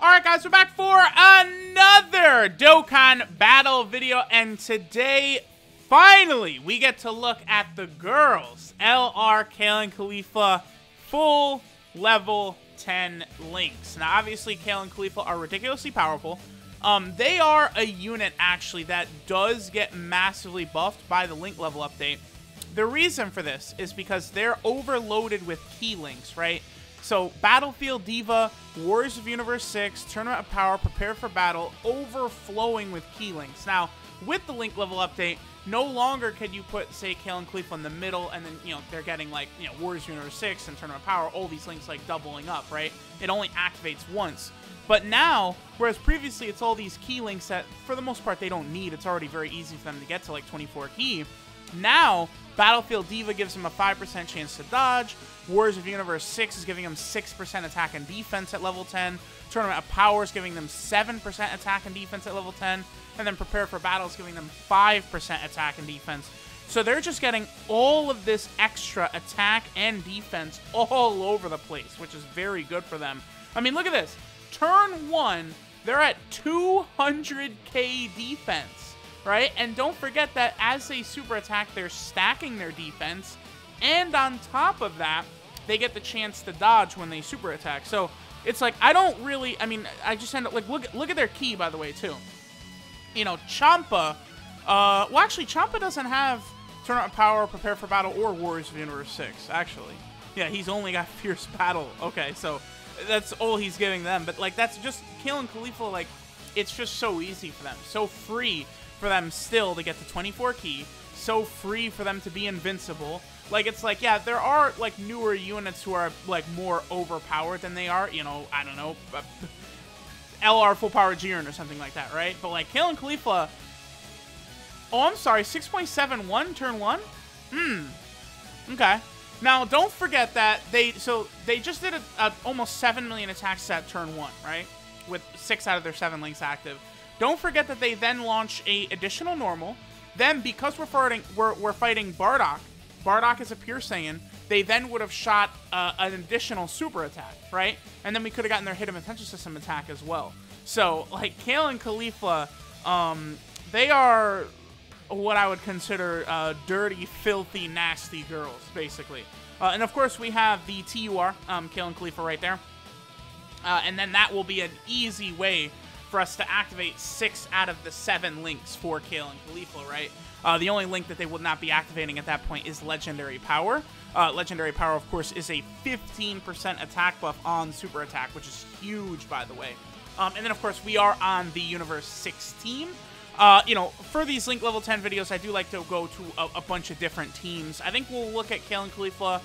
Alright guys, we're back for another Dokkan battle video, and today, finally, we get to look at the girls. LR, Kale, and Caulifla, full level 10 links. Now obviously, Kale and Caulifla are ridiculously powerful. They are a unit, actually, that does get massively buffed by the link level update. The reason for this is because they're overloaded with key links, right? So, Battlefield Diva, Warriors of Universe 6, Tournament of Power, Prepare for Battle, overflowing with key links. Now, with the link level update, no longer can you put, say, Kale and Caulifla in the middle, and then, you know, they're getting, like, you know, Warriors of Universe 6 and Tournament of Power, all these links, like, doubling up, right? It only activates once. But now, whereas previously it's all these key links that, for the most part, they don't need, it's already very easy for them to get to, like, 24 key. Now, Battlefield Diva gives him a 5% chance to dodge. Warriors of Universe 6 is giving them 6% attack and defense at level 10. Tournament of Power is giving them 7% attack and defense at level 10. And then Prepare for Battle is giving them 5% attack and defense. So they're just getting all of this extra attack and defense all over the place, which is very good for them. I mean, look at this. Turn 1, they're at 200k defense. Right? And don't forget that as they super attack, they're stacking their defense. And on top of that, they get the chance to dodge when they super attack. So it's like, I don't really, I mean, I just end up, like, look at their key, by the way, too. You know, Champa, well, actually, Champa doesn't have Tournament of Power, Prepare for Battle, or Warriors of Universe 6, actually. Yeah, he's only got Fierce Battle. Okay, so that's all he's giving them. But, like, that's just, Kale and Caulifla, like, it's just so easy for them. So free for them still to get to 24 key, so free for them to be invincible. Like, it's like, yeah, there are, like, newer units who are, like, more overpowered than they are, you know, I don't know, LR full power Jiren or something like that, right? But, like, Kale and Caulifla, oh, I'm sorry, 6.71 turn 1? Okay. Now, don't forget that they just did a almost 7 million attacks at turn 1, right? With 6 out of their 7 links active. Don't forget that they then launch a additional normal. Then, because we're fighting Bardock, Bardock is a pure Saiyan, they then would have shot an additional super attack, right? And then we could have gotten their Hidden Potential System attack as well. So, like, Kale and Caulifla, they are what I would consider dirty, filthy, nasty girls, basically. And of course, we have the TUR, Kale and Caulifla right there. And then that will be an easy way for us to activate 6 out of the 7 links for Kale and Caulifla, right? The only link that they would not be activating at that point is Legendary Power. Legendary Power, of course, is a 15% attack buff on Super Attack, which is huge, by the way. And then, of course, we are on the Universe 6 team. You know, for these Link Level 10 videos, I do like to go to a bunch of different teams. I think we'll look at Kale and Caulifla.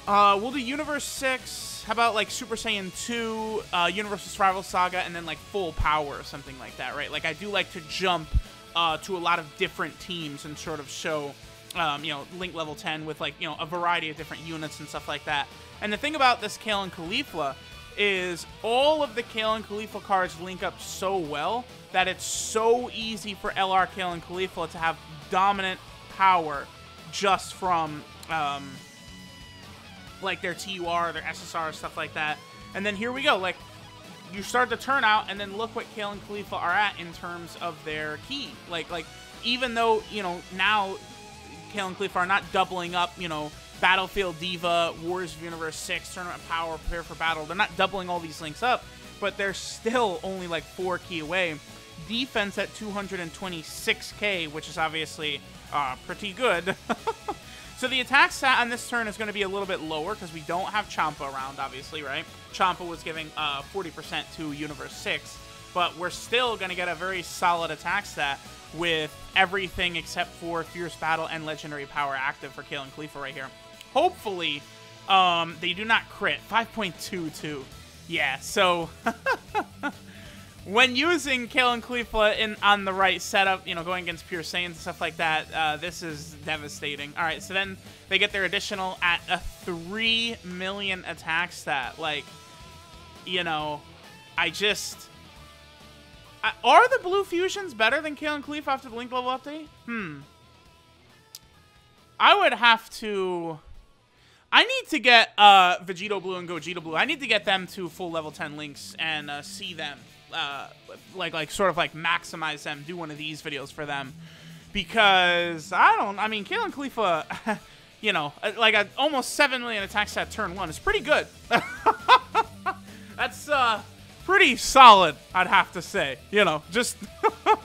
We'll do Universe 6. How about, like, Super Saiyan 2, Universal Survival Saga, and then, like, Full Power or something like that, right? Like, I do like to jump to a lot of different teams and sort of show, you know, Link Level 10 with, like, you know, a variety of different units and stuff like that. And the thing about this Kale and Caulifla is all of the Kale and Caulifla cards link up so well that it's so easy for LR, Kale, and Caulifla to have dominant power just from, like, their TUR, their SSR, stuff like that. And then here we go. Like, you start to turn out, and then look what Kale and Caulifla are at in terms of their key. Like, even though, you know, now Kale and Caulifla are not doubling up, you know, Battlefield Diva, Warriors of Universe 6, Tournament of Power, Prepare for Battle. They're not doubling all these links up, but they're still only, like, 4 key away. Defense at 226k, which is obviously pretty good. So the attack stat on this turn is going to be a little bit lower because we don't have Champa around, obviously, right? Champa was giving 40% to Universe 6, but we're still going to get a very solid attack stat with everything except for Fierce Battle and Legendary Power active for Kale and Caulifla right here. Hopefully, they do not crit. 5.22. Yeah, so when using Kale and Caulifla on the right setup, you know, going against pure Saiyans and stuff like that, this is devastating. All right, so then they get their additional at a 3 million attack stat. Like, you know, are the blue fusions better than Kale and Caulifla after the link level update? I would have to I need to get Vegito Blue and Gogeta Blue. I need to get them to full level 10 links and see them, sort of like maximize them, do one of these videos for them. Because, I mean, Kale and Caulifla, you know, like almost 7 million attack stat turn 1 is pretty good. That's pretty solid, I'd have to say. You know, just,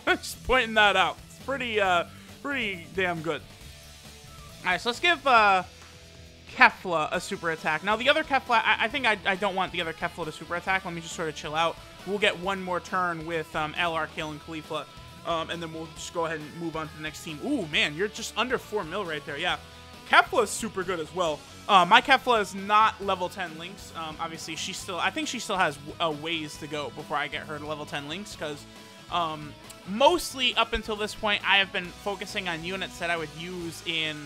just pointing that out. It's pretty, pretty damn good. Alright, so let's give Kefla a super attack. Now, the other Kefla, I think I don't want the other Kefla to super attack. Let me just sort of chill out. We'll get one more turn with LR, Kale, and Caulifla. And then we'll just go ahead and move on to the next team. Ooh, man, you're just under 4 mil right there. Yeah, Kefla is super good as well. My Kefla is not level 10 links. Obviously, I think she still has a ways to go before I get her to level 10 links, because mostly up until this point, I have been focusing on units that I would use in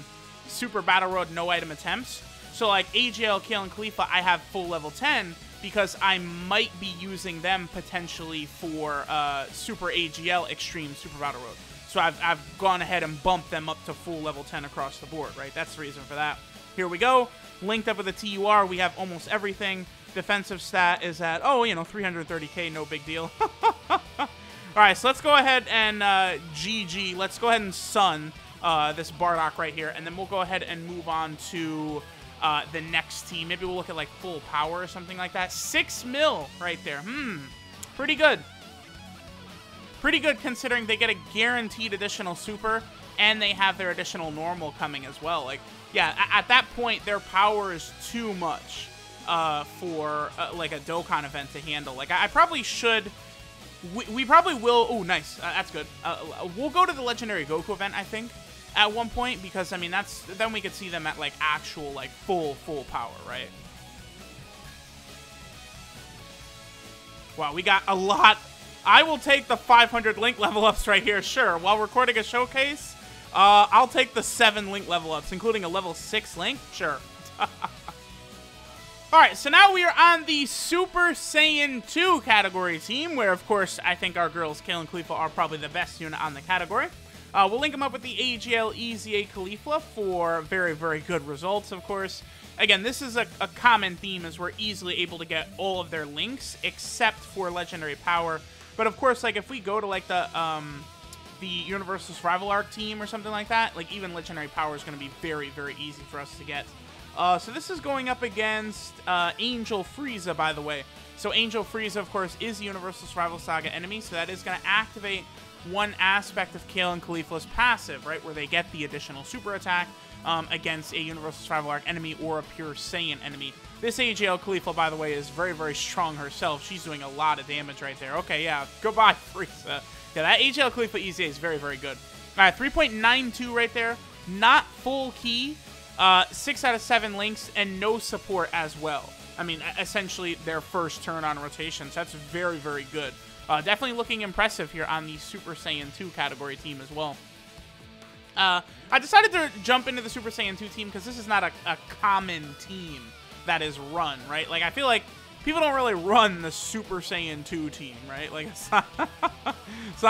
Super Battle Road no item attempts. So like AGL, Kale, and Caulifla, I have full level 10 because I might be using them potentially for Super AGL Extreme Super Battle Road. So I've gone ahead and bumped them up to full level 10 across the board, right? That's the reason for that. Here we go. Linked up with the TUR, we have almost everything. Defensive stat is at, oh, you know, 330k, no big deal. Alright, so let's go ahead and GG. Let's go ahead and Sun this Bardock right here, and then we'll go ahead and move on to the next team. Maybe we'll look at like full power or something like that. 6 mil right there. Pretty good. Pretty good considering they get a guaranteed additional super and they have their additional normal coming as well. Like, yeah, at that point, their power is too much for like a Dokkan event to handle. Like, I probably should. We probably will. Oh, nice. That's good. We'll go to the Legendary Goku event, I think, at one point, because I mean then we could see them at like actual like full power, right? Wow, we got a lot. I will take the 500 link level ups right here, sure. While recording a showcase, I'll take the 7 link level ups, including a level 6 link, sure. Alright, so now we are on the Super Saiyan 2 category team, where, of course, I think our girls, Kale and Caulifla, are probably the best unit on the category. We'll link them up with the AGL EZA Caulifla for very, very good results, of course. Again, this is a common theme, as we're easily able to get all of their links, except for Legendary Power. But, of course, like, if we go to, like, the Universal Survival Arc team or something like that, like, even Legendary Power is going to be very, very easy for us to get. So this is going up against Angel Frieza, by the way. So Angel Frieza, of course, is a Universal Survival Saga enemy, so that is going to activate one aspect of Kale and Caulifla's passive, right, where they get the additional super attack against a Universal Survival Arc enemy or a pure Saiyan enemy. This AGL Caulifla, by the way, is very, very strong herself. She's doing a lot of damage right there. Okay, yeah, goodbye, Frieza. Yeah, that AGL Caulifla EZA is very, very good. All right, 3.92 right there. Not full key. 6 out of 7 links, and no support as well. I mean, essentially their first turn on rotations. That's very, very good. Definitely looking impressive here on the Super Saiyan 2 category team as well. I decided to jump into the Super Saiyan 2 team because this is not a common team that is run, right? Like, I feel like people don't really run the Super Saiyan 2 team, right? Like, it's not, it's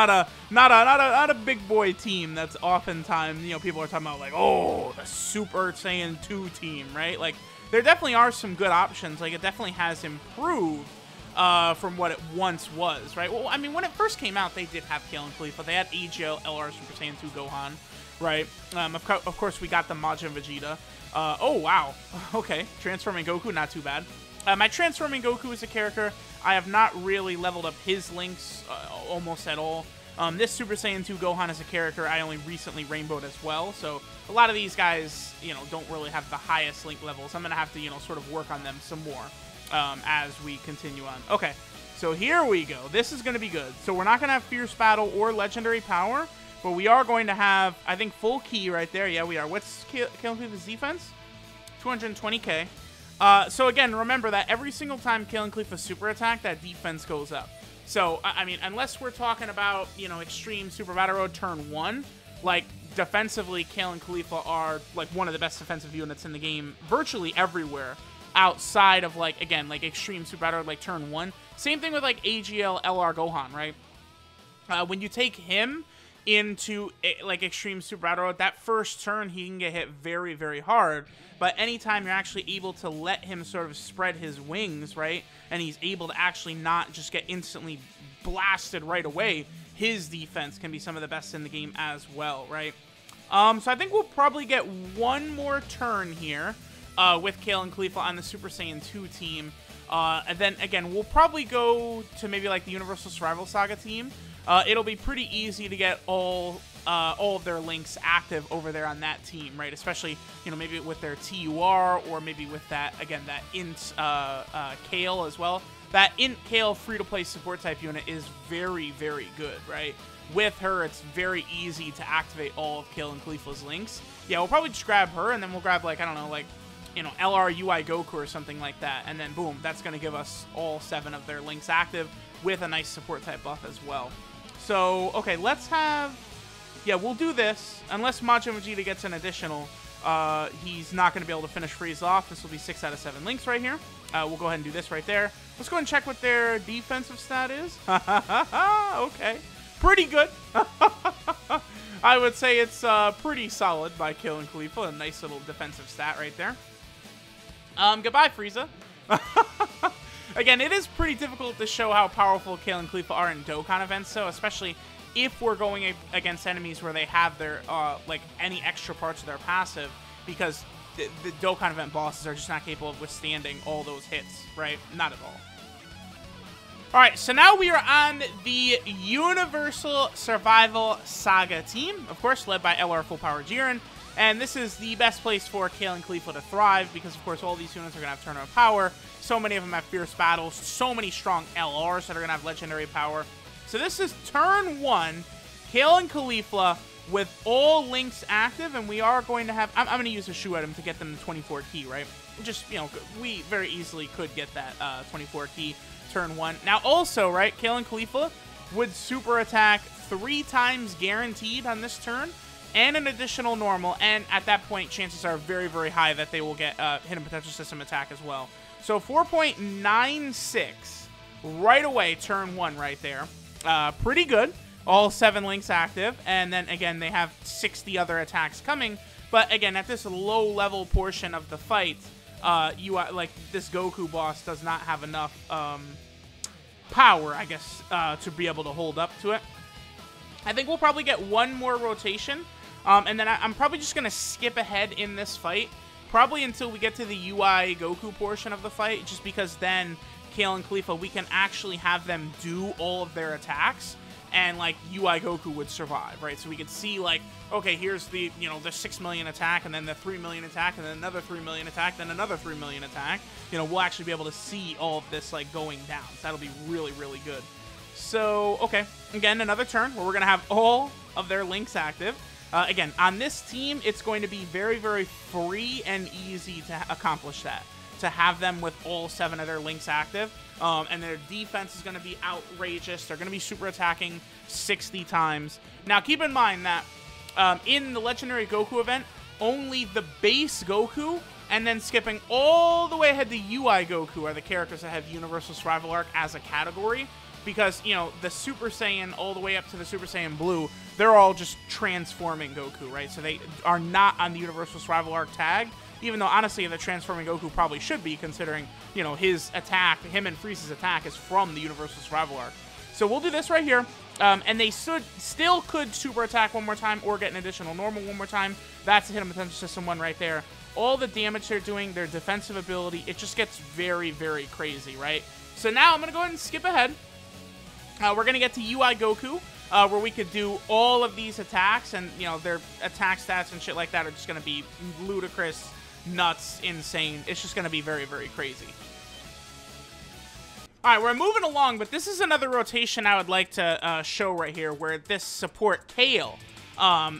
not a big boy team that's oftentimes, you know, people are talking about, like, oh, the Super Saiyan 2 team, right? Like, there definitely are some good options. Like, it definitely has improved from what it once was, right? Well, I mean, when it first came out, they did have Kale and Caulifla. They had AGL, LR, Super Saiyan 2 Gohan, right? Of course, we got the Majin Vegeta. Oh, wow. Okay, Transforming Goku, not too bad. My Transforming Goku is a character. I have not really leveled up his links almost at all. This Super Saiyan 2 Gohan is a character I only recently rainbowed as well, so a lot of these guys, you know, don't really have the highest link levels. I'm going to have to, you know, sort of work on them some more as we continue on. Okay, so here we go. This is going to be good. So we're not going to have Fierce Battle or Legendary Power, but we are going to have, I think, full key right there. Yeah, we are. What's Kale and Caulifla's defense? 220k. So again, remember that every single time Kale and Caulifla super attack, that defense goes up. So, I mean, unless we're talking about, you know, Extreme Super Battle Road turn 1, like, defensively, Kale and Caulifla are, like, one of the best defensive units in the game virtually everywhere outside of, like, again, like, Extreme Super Battle Road, like, turn 1. Same thing with, like, AGL LR Gohan, right? When you take him into like extreme super battle mode, that first turn he can get hit very, very hard. But anytime you're actually able to let him sort of spread his wings, right, and he's able to actually not just get instantly blasted right away, his defense can be some of the best in the game as well, right? So I think we'll probably get one more turn here with Kale and Caulifla on the Super Saiyan 2 team. And then, again, we'll probably go to maybe like the Universal Survival Saga team. It'll be pretty easy to get all of their links active over there on that team, right? Especially, you know, maybe with their TUR or maybe with that, again, that int Kale as well. That int Kale free-to-play support type unit is very, very good, right? With her, it's very easy to activate all of Kale and Caulifla's links. Yeah, we'll probably just grab her, and then we'll grab, like, I don't know, like, you know, LR UI Goku or something like that. And then, boom, that's going to give us all 7 of their links active with a nice support type buff as well. So, okay, let's have... Yeah, we'll do this. Unless Majin Vegeta gets an additional, he's not going to be able to finish Frieza off. This will be 6 out of 7 links right here. We'll go ahead and do this right there. Let's go ahead and check what their defensive stat is. Okay. Pretty good. I would say it's pretty solid by Kale and Caulifla. A nice little defensive stat right there. Goodbye, Frieza. Again, it is pretty difficult to show how powerful Kale and Caulifla are in Dokkan events, so especially if we're going against enemies where they have their, like, any extra parts of their passive, because the Dokkan event bosses are just not capable of withstanding all those hits, right? Not at all. Alright, so now we are on the Universal Survival Saga team, of course, led by LR Full Power Jiren. And this is the best place for Kale and Caulifla to thrive, because, of course, all these units are going to have tournament power. So many of them have fierce battles. So many strong LRs that are going to have legendary power. So this is turn 1, Kale and Caulifla with all links active, and we are going to have... I'm going to use a shoe item to get them the 24 key, right? Just, you know, we very easily could get that 24 key turn 1. Now, also, right, Kale and Caulifla would super attack 3 times guaranteed on this turn, and an additional normal, and at that point, chances are very, very high that they will get hidden potential system attack as well. So 4.96 right away, turn 1 right there. Pretty good. All 7 links active, and then again, they have 60 other attacks coming. But again, at this low-level portion of the fight, like this Goku boss does not have enough power, I guess, to be able to hold up to it. I think we'll probably get one more rotation. And then I'm probably just going to skip ahead in this fight, probably until we get to the UI Goku portion of the fight, just because then Kale and Caulifla, we can actually have them do all of their attacks, and, like, UI Goku would survive, right? So we could see, like, okay, here's the, you know, the 6 million attack, and then the 3 million attack, and then another 3 million attack, then another 3 million attack. You know, we'll actually be able to see all of this, like, going down. So that'll be really, really good. So, okay, again, another turn where we're going to have all of their links active. Again, on this team, it's going to be very, very free and easy to accomplish that. To have them with all 7 of their links active. And their defense is going to be outrageous. They're going to be super attacking 60 times. Now, keep in mind that in the Legendary Goku event, only the base Goku and then skipping all the way ahead to UI Goku are the characters that have Universal Survival Arc as a category. Because, you know, the Super Saiyan all the way up to the Super Saiyan Blue, they're all just transforming Goku, right? So they are not on the Universal Survival Arc tag, even though, honestly, the transforming Goku probably should be, considering, you know, his attack, him and Frieza's attack is from the Universal Survival Arc. So we'll do this right here, and they still could super attack one more time or get an additional normal one more time. That's the hidden potential system 1 right there. All the damage they're doing, their defensive ability, it just gets very, very crazy, right? So now I'm going to go ahead and skip ahead. We're going to get to UI Goku, where we could do all of these attacks, and, you know, their attack stats and shit like that are just going to be ludicrous, nuts, insane. It's just going to be very, very crazy. All right, we're moving along, but this is another rotation I would like to show right here, where this support Kale,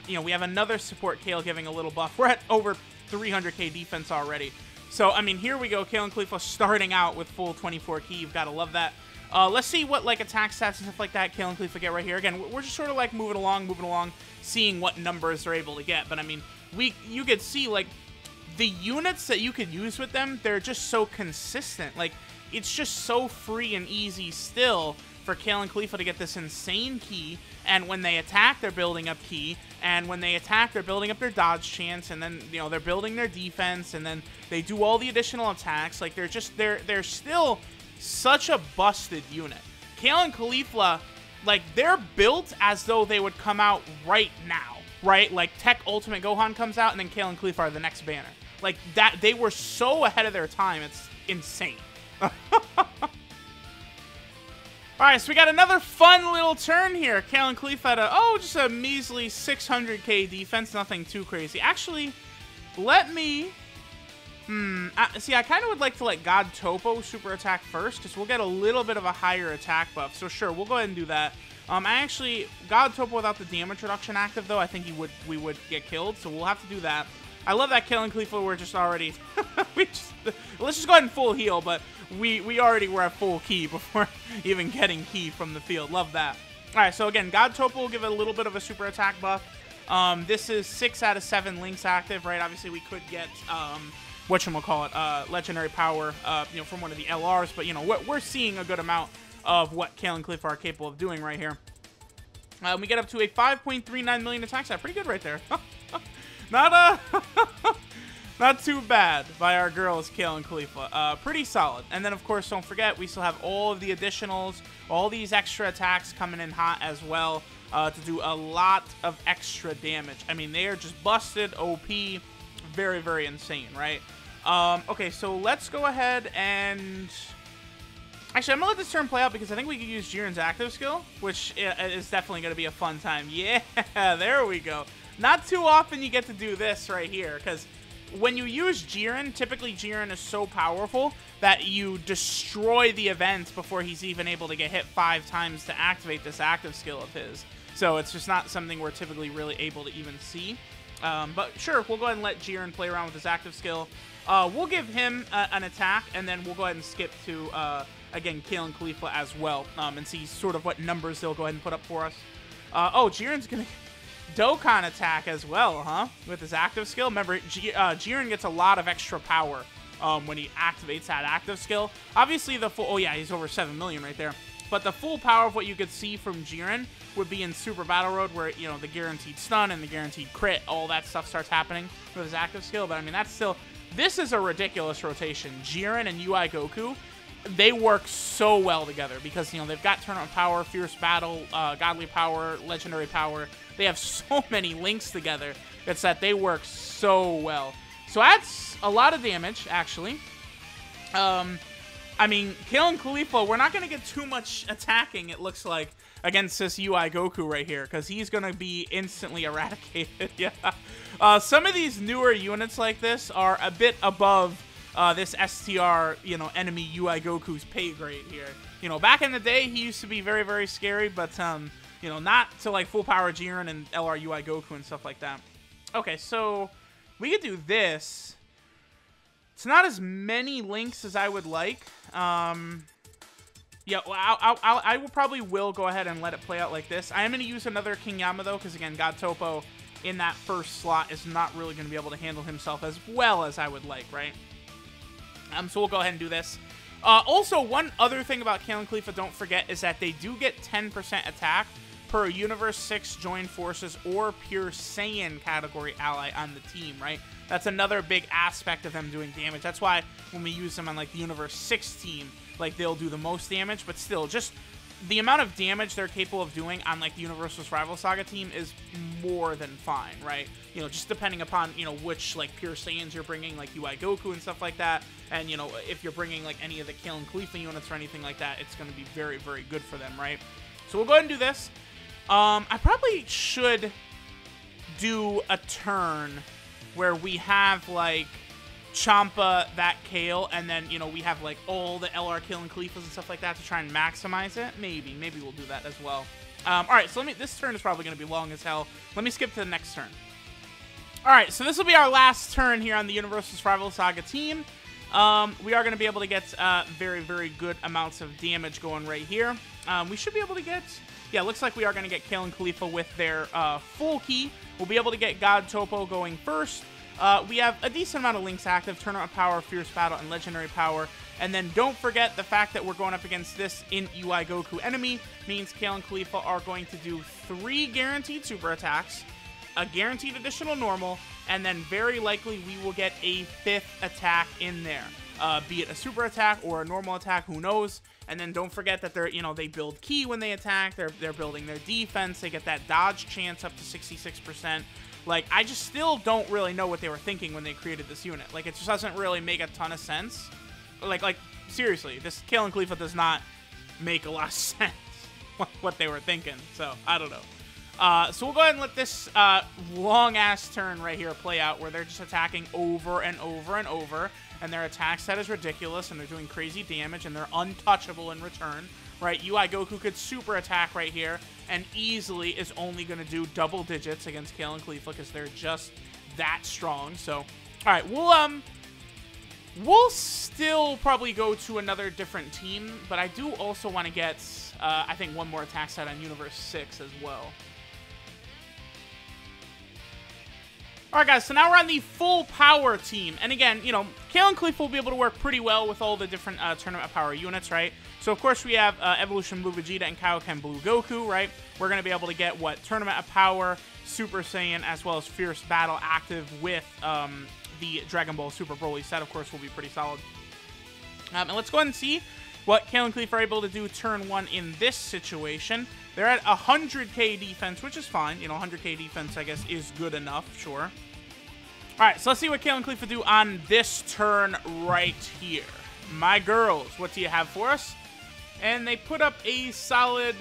you know, we have another support Kale giving a little buff. We're at over 300k defense already. So, I mean, here we go. Kale and Caulifla starting out with full 24 key. You've got to love that. Let's see what, like, attack stats and stuff like that Kale and Caulifla get right here. Again, we're just sort of, like, moving along, seeing what numbers they're able to get. But, I mean, you could see, like, the units that you could use with them, they're just so consistent. Like, it's just so free and easy still for Kale and Caulifla to get this insane ki, and when they attack, they're building up ki, and when they attack, they're building up their dodge chance, and then, you know, they're building their defense, and then they do all the additional attacks. Like, they're still such a busted unit. Kale and Caulifla, like, they're built as though they would come out right now, right? Like, Tech Ultimate Gohan comes out, and then Kale and Caulifla are the next banner. Like, that, they were so ahead of their time, it's insane. Alright, so we got another fun little turn here. Kale and Caulifla at just a measly 600k defense, nothing too crazy. Actually, let me... see, I kind of would like to let God Topo super attack first, because we'll get a little bit of a higher attack buff. So sure, we'll go ahead and do that. God Topo without the damage reduction active, though, I think we would get killed, so we'll have to do that. I love that Kale and Caulifla were just already... let's just go ahead and full heal, but we already were at full ki before even getting ki from the field. Love that. Alright, so again, God Topo will give it a little bit of a super attack buff. This is 6 out of 7 links active, right? Obviously, we could get... whatchamacallit, legendary power, you know, from one of the LRs, but, you know, we're seeing a good amount of what Kale and Caulifla are capable of doing right here. We get up to a 5.39 million attack stat. Pretty good right there. Not too bad by our girls, Kale and Caulifla. Pretty solid. And then, of course, don't forget, we still have all of the additionals, all these extra attacks coming in hot as well, to do a lot of extra damage. I mean, they are just busted, OP, very, very insane, right? Okay, so let's go ahead and... Actually, I'm going to let this turn play out because I think we could use Jiren's active skill, which is definitely going to be a fun time. Yeah, there we go. Not too often you get to do this right here, because when you use Jiren, typically Jiren is so powerful that you destroy the event before he's even able to get hit 5 times to activate this active skill of his. So it's just not something we're typically really able to even see. But sure, we'll go ahead and let Jiren play around with his active skill. We'll give him an attack, and then we'll go ahead and skip to, again, Kale and Caulifla as well, and see sort of what numbers they'll go ahead and put up for us. Jiren's going to... Dokkan attack as well, huh? With his active skill. Remember, Jiren gets a lot of extra power when he activates that active skill. Obviously, the full... Oh, yeah, he's over 7 million right there. But the full power of what you could see from Jiren would be in Super Battle Road, where, you know, the guaranteed stun and the guaranteed crit, all that stuff starts happening with his active skill. But, I mean, that's still... This is a ridiculous rotation. Jiren and UI Goku, they work so well together because, you know, they've got Tournament Power, Fierce Battle, Godly Power, Legendary Power. They have so many links together. It's that they work so well. So that's a lot of damage, actually. I mean, Kale and Caulifla, we're not going to get too much attacking, it looks like, against this UI Goku right here, because he's going to be instantly eradicated. Yeah. Some of these newer units like this are a bit above this STR, you know, enemy UI Goku's pay grade here. You know, back in the day, he used to be very, very scary, but, you know, not to, like, full power Jiren and LR UI Goku and stuff like that. Okay, so we could do this. It's not as many links as I would like. Yeah, well, I will go ahead and let it play out like this. I am going to use another King Yama, though, because, again, God Topo in that first slot is not really going to be able to handle himself as well as I would like, right? So we'll go ahead and do this. Also, one other thing about Kale and Caulifla, don't forget, is that they do get 10% attack per Universe 6 Joined Forces or Pure Saiyan category ally on the team, right? That's another big aspect of them doing damage. That's why when we use them on, like, the Universe 6 team, like, they'll do the most damage, but still, just the amount of damage they're capable of doing on, like, the Universal's Rival Saga team is more than fine, right? You know, just depending upon, you know, which, like, Pure Saiyans you're bringing, like UI Goku and stuff like that, and, you know, if you're bringing, like, any of the Kale and Caulifla units or anything like that, it's going to be very, very good for them, right? So we'll go ahead and do this. I probably should do a turn where we have, like, Champa, that Kale, and then, you know, we have, like, all the LR Kale and Cauliflas and stuff like that to try and maximize it. Maybe we'll do that as well. Alright, so this turn is probably going to be long as hell. Let me skip to the next turn. Alright, so this will be our last turn here on the Universal Rival Saga team. We are going to be able to get very, very good amounts of damage going right here. We should be able to get... Yeah, looks like we are going to get Kale and Caulifla with their full key. We'll be able to get God Topo going first. We have a decent amount of links active, Tournament Power, Fierce Battle, and Legendary Power. And then don't forget the fact that we're going up against this in UI Goku enemy means Kale and Caulifla are going to do 3 guaranteed super attacks, a guaranteed additional normal, and then very likely we will get a 5th attack in there. Be it a super attack or a normal attack, who knows? And then don't forget that they're, they build ki when they attack. They're building their defense. They get that dodge chance up to 66%. Like, I just still don't really know what they were thinking when they created this unit. Like, it just doesn't really make a ton of sense. Like seriously, this Kale and Caulifla does not make a lot of sense what they were thinking. So, I don't know. So we'll go ahead and let this long-ass turn right here play out where they're just attacking over and over and over. And their attack set is ridiculous, and they're doing crazy damage, and they're untouchable in return, right? UI Goku could super attack right here, and easily is only going to do double digits against Kale and Caulifla because they're just that strong. So, all right, we'll still probably go to another different team, but I do also want to get, I think, one more attack set on Universe 6 as well. Alright guys, so now we're on the full power team. And again, Kale and Caulifla will be able to work pretty well with all the different tournament power units, right? So of course we have Evolution Blue Vegeta and Kaioken Blue Goku, right? We're going to be able to get, Tournament of Power, Super Saiyan, as well as Fierce Battle active with the Dragon Ball Super Broly set, of course, will be pretty solid. And let's go ahead and see what Kale and Caulifla are able to do turn 1 in this situation. They're at 100k defense, which is fine. 100k defense, I guess, is good enough, sure. Alright, so let's see what Kale and Caulifla do on this turn right here. My girls, what do you have for us? And they put up a solid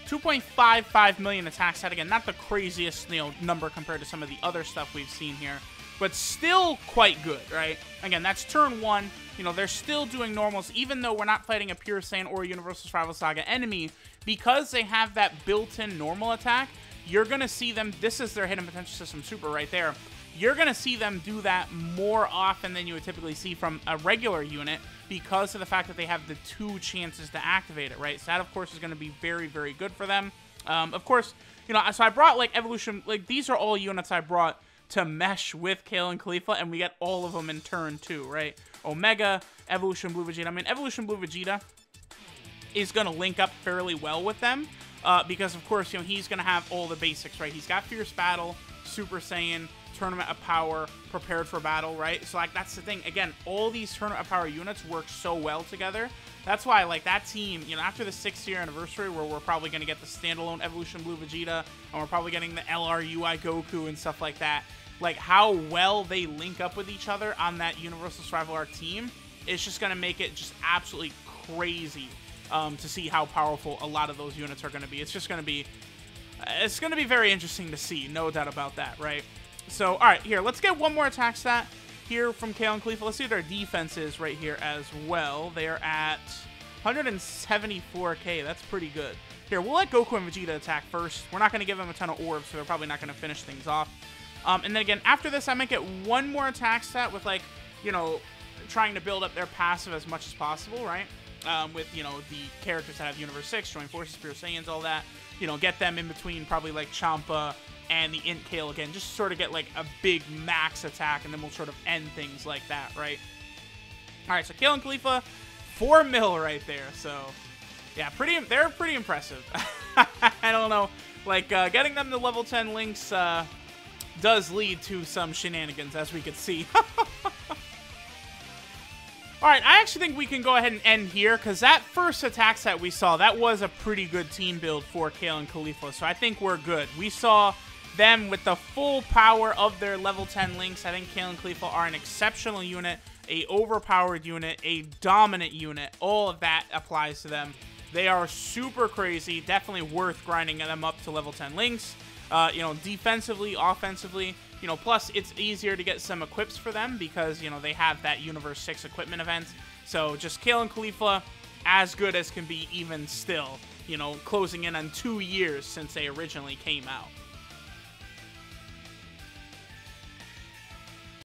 2.55 million attack set. Again, not the craziest, number compared to some of the other stuff we've seen here, but still quite good, right? Again, that's turn 1. They're still doing normals, even though we're not fighting a Pure Saiyan or a Universal Survival Saga enemy. Because they have that built-in normal attack, you're going to see them, this is their Hidden Potential System Super right there, you're going to see them do that more often than you would typically see from a regular unit because of the fact that they have the 2 chances to activate it, right? So that, of course, is going to be very, very good for them. Of course, so I brought, Evolution, these are all units I brought to mesh with Kale and Caulifla, and we get all of them in turn 2, right? Omega, Evolution Blue Vegeta. I mean, Evolution Blue Vegeta is going to link up fairly well with them because, of course, he's going to have all the basics, right? He's got Fierce Battle, Super Saiyan, Tournament of Power, Prepared for Battle, right? So, that's the thing. Again, all these Tournament of Power units work so well together. That's why, that team, after the 6th year anniversary, where we're probably going to get the standalone Evolution Blue Vegeta, and we're probably getting the LR UI Goku and stuff like that, how well they link up with each other on that Universal Survival Arc team is just going to make it just absolutely crazy to see how powerful a lot of those units are going to be. It's just going to be, very interesting to see, no doubt about that, right? So, all right, here, let's get one more attack stat here from Kale and Caulifla. Let's see what their defense is right here as well. They are at 174k. That's pretty good. Here, we'll let Goku and Vegeta attack first. We're not going to give them a ton of orbs, so they're probably not going to finish things off. And then again, after this, I might get one more attack stat with, trying to build up their passive as much as possible, right? With, the characters that have Universe 6, Join Forces, Pure Saiyans, all that. Get them in between probably, Champa and the Int Kale again. Just sort of get, a big max attack, and then we'll sort of end things like that, right? All right, so Kale and Caulifla, 4 mil right there. So, yeah, they're pretty impressive. I don't know. Getting them to level 10 links does lead to some shenanigans, as we could see. Alright, I actually think we can go ahead and end here, because that first attack set we saw, that was a pretty good team build for Kale and Caulifla, so I think we're good. We saw them with the full power of their level 10 links. I think Kale and Caulifla are an exceptional unit, a overpowered unit, a dominant unit. All of that applies to them. They are super crazy, definitely worth grinding them up to level 10 links. Defensively, offensively, plus it's easier to get some equips for them because, they have that Universe 6 equipment event. So just Kale and Caulifla, as good as can be even still, closing in on 2 years since they originally came out.